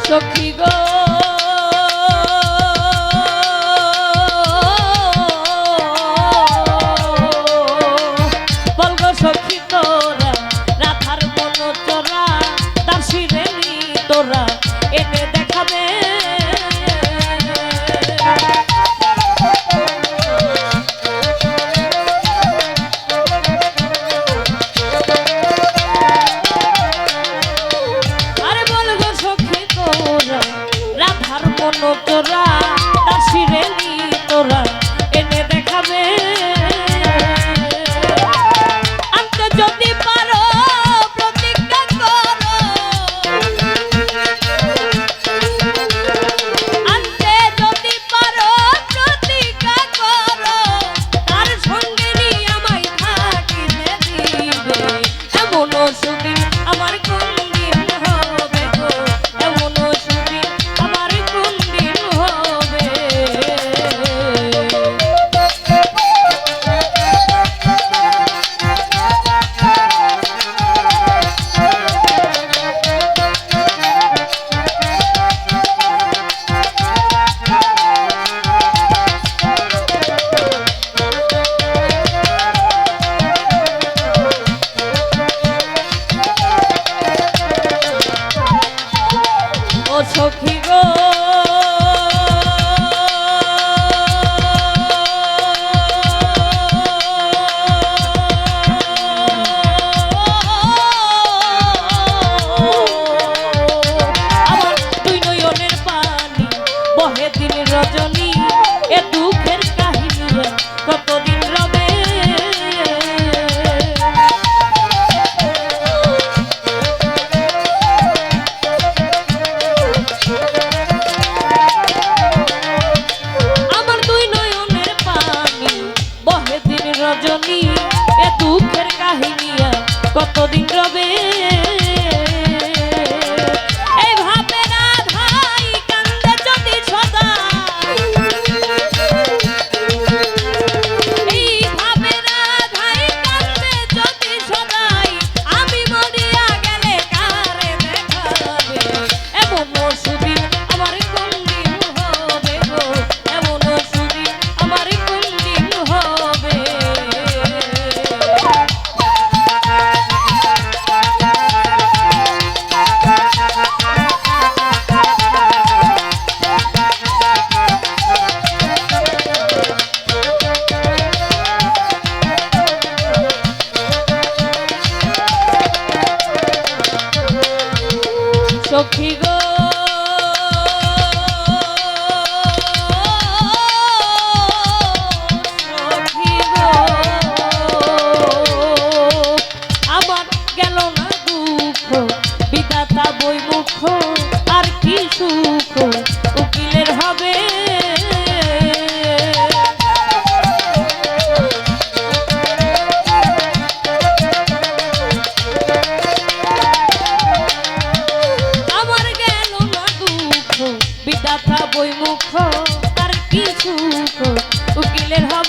সখী গো বলগো সখী তোরা রাধার মন চোরা দাসী রে নি তোরা এনে দেখাবে তোরা দাসী রে নি তোরা এনে দেখাবে আনতে যদি পারো প্রতিজ্ঞা করো আনতে যদি পারো প্রতিজ্ঞা করো তার সঙ্গে নিয়ে আমায় থাকিতে দিবে এমন সুদিন আমার কোন দিন হবে গো এমন সুদিন আমার কোন দিন হবে ও সখী গো আমার দুই নয়নের পানি বহে দিন রজনী এ দুঃখের কাহিনী কতদিন রবে রজনী এ দুঃখের কাহিনী কতদিন রবে এই ভাবে রাধাই কান্দে যদি সদা এই ভাবে রাধাই কান্দে যদি সদাই আমি মরিয়া গেলে কারে দেখাবে এমন সুদিন আমার কোন দিন হবে গো এমন সুদিন আমার কোন দিন হবে সখী গো সখী গো আমার গেল না দুঃখ বিধাতা বই মুখ আর কি সুখ উকিলের হবে বিধাতা বই মুখ আর কি সুখ উকিলের হবে